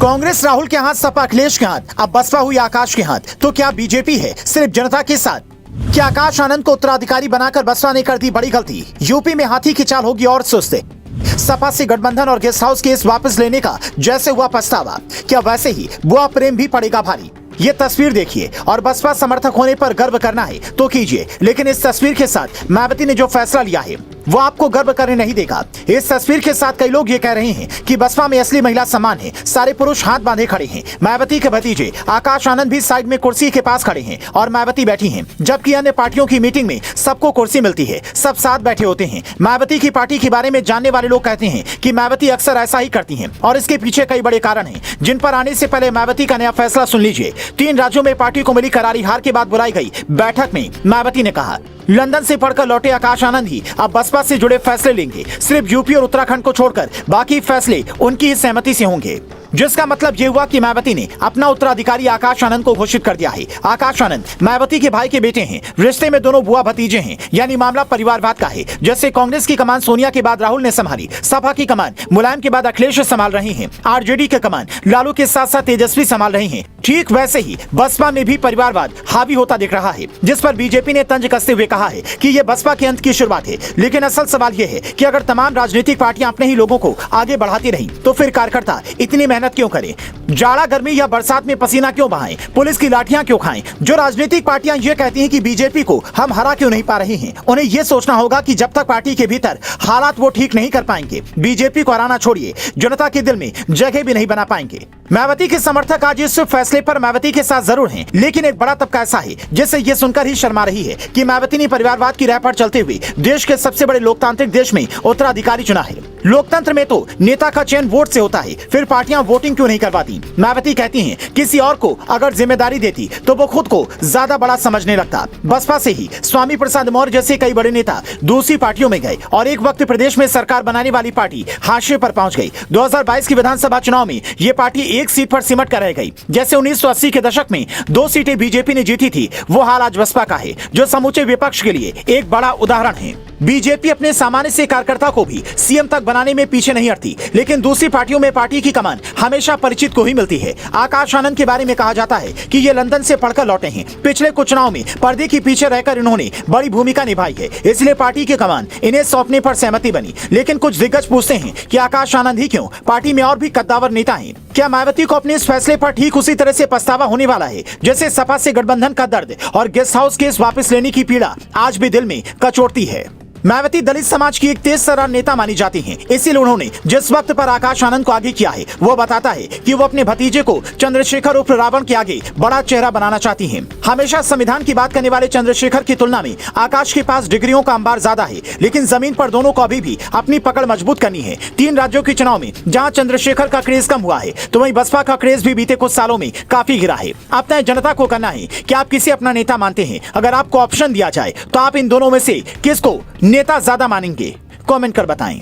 कांग्रेस राहुल के हाथ, सपा अखिलेश के हाथ, अब बसपा हुई आकाश के हाथ। तो क्या बीजेपी है सिर्फ जनता के साथ? क्या आकाश आनंद को उत्तराधिकारी बनाकर बसपा ने कर दी बड़ी गलती? यूपी में हाथी की चाल होगी और सुस्त। सपा से गठबंधन और गेस्ट हाउस केस वापस लेने का जैसे हुआ पछतावा, क्या वैसे ही बुआ प्रेम भी पड़ेगा भारी? ये तस्वीर देखिए और बसपा समर्थक होने पर गर्व करना है तो कीजिए, लेकिन इस तस्वीर के साथ मायावती ने जो फैसला लिया है वो आपको गर्व करने नहीं देगा। इस तस्वीर के साथ कई लोग ये कह रहे हैं कि बसपा में असली महिला सम्मान है, सारे पुरुष हाथ बांधे खड़े हैं। मायावती के भतीजे आकाश आनंद भी साइड में कुर्सी के पास खड़े हैं और मायावती बैठी हैं, जबकि अन्य पार्टियों की मीटिंग में सबको कुर्सी मिलती है, सब साथ बैठे होते हैं। मायावती की पार्टी के बारे में जानने वाले लोग कहते हैं कि मायावती अक्सर ऐसा ही करती हैं और इसके पीछे कई बड़े कारण हैं, जिन पर आने से पहले मायावती का नया फैसला सुन लीजिए। 3 राज्यों में पार्टी को मिली करारी हार के बाद बुलाई गई बैठक में मायावती ने कहा, लंदन से पढ़कर लौटे आकाश आनंद ही अब बसपा से जुड़े फैसले लेंगे। सिर्फ यूपी और उत्तराखंड को छोड़कर बाकी फैसले उनकी ही सहमति से होंगे, जिसका मतलब ये हुआ कि मायावती ने अपना उत्तराधिकारी आकाश आनंद को घोषित कर दिया है। आकाश आनंद मायावती के भाई के बेटे हैं, रिश्ते में दोनों बुआ भतीजे हैं, यानी मामला परिवारवाद का है। जैसे कांग्रेस की कमान सोनिया के बाद राहुल ने संभाली, सपा की कमान मुलायम के बाद अखिलेश संभाल रहे हैं, आरजेडी के कमान लालू के साथ साथ तेजस्वी संभाल रहे हैं। ठीक वैसे ही बसपा में भी परिवारवाद हावी होता दिख रहा है, जिस पर बीजेपी ने तंज कसते हुए कहा है कि ये बसपा के अंत की शुरुआत है। लेकिन असल सवाल ये है कि अगर तमाम राजनीतिक पार्टियां अपने ही लोगों को आगे बढ़ाती रही तो फिर कार्यकर्ता इतनी मेहनत क्यों करें? जाड़ा गर्मी या बरसात में पसीना क्यों बहाएं? पुलिस की लाठियां क्यों खाएं? जो राजनीतिक पार्टियां ये कहती हैं कि बीजेपी को हम हरा क्यों नहीं पा रहे हैं, उन्हें ये सोचना होगा कि जब तक पार्टी के भीतर हालात वो ठीक नहीं कर पाएंगे, बीजेपी को हराना छोड़िए, जनता के दिल में जगह भी नहीं बना पाएंगे। मायावती के समर्थक आज इस फैसले पर मायावती के साथ जरूर हैं, लेकिन एक बड़ा तबका ऐसा है जिससे ये सुनकर ही शर्मा रही है कि मायावती ने परिवारवाद की राह पर चलते हुए देश के सबसे बड़े लोकतांत्रिक देश में उत्तराधिकारी चुना है। लोकतंत्र में तो नेता का चयन वोट से होता है, फिर पार्टियां वोटिंग क्यों नहीं करवाती? मायावती कहती हैं किसी और को अगर जिम्मेदारी देती तो वो खुद को ज्यादा बड़ा समझने लगता। बसपा से ही स्वामी प्रसाद मौर्य जैसे कई बड़े नेता दूसरी पार्टियों में गए और एक वक्त प्रदेश में सरकार बनाने वाली पार्टी हाशिए पर पहुंच गई। 2022 की विधानसभा चुनाव में ये पार्टी एक सीट पर सिमट कर रह गई। जैसे 1980 के दशक में 2 सीटें बीजेपी ने जीती थी, वो हाल आज बसपा का है, जो समूचे विपक्ष के लिए एक बड़ा उदाहरण है। बीजेपी अपने सामान्य से कार्यकर्ता को भी सीएम तक बनाने में पीछे नहीं हटती, लेकिन दूसरी पार्टियों में पार्टी की कमान हमेशा परिचित को ही मिलती है। आकाश आनंद के बारे में कहा जाता है कि ये लंदन से पढ़कर लौटे हैं। पिछले कुछ चुनाव में पर्दे के पीछे रहकर इन्होंने बड़ी भूमिका निभाई है, इसलिए पार्टी की कमान इन्हें सौंपने पर सहमति बनी। लेकिन कुछ दिग्गज पूछते हैं कि आकाश आनंद ही क्यों, पार्टी में और भी कद्दावर नेता हैं। क्या मायावती को अपने इस फैसले पर ठीक उसी तरह से पछतावा होने वाला है जैसे सपा से गठबंधन का दर्द और गेस्ट हाउस केस वापस लेने की पीड़ा आज भी दिल में कचोटती है? मायावती दलित समाज की एक तेज तर्रार नेता मानी जाती हैं, इसीलिए उन्होंने जिस वक्त पर आकाश आनंद को आगे किया है वो बताता है कि वो अपने भतीजे को चंद्रशेखर उर्फ रावण के आगे बड़ा चेहरा बनाना चाहती हैं। हमेशा संविधान की बात करने वाले चंद्रशेखर की तुलना में आकाश के पास डिग्रियों का अंबार ज्यादा है, लेकिन जमीन पर दोनों को अभी भी अपनी पकड़ मजबूत करनी है। 3 राज्यों के चुनाव में जहाँ चंद्रशेखर का क्रेज कम हुआ है तो वहीं बसपा का क्रेज भी बीते कुछ सालों में काफी गिरा है। अब तय जनता को करना है कि आप किसे अपना नेता मानते हैं। अगर आपको ऑप्शन दिया जाए तो आप इन दोनों में से किसको नेता ज्यादा मानेंगे? कमेंट कर बताएं।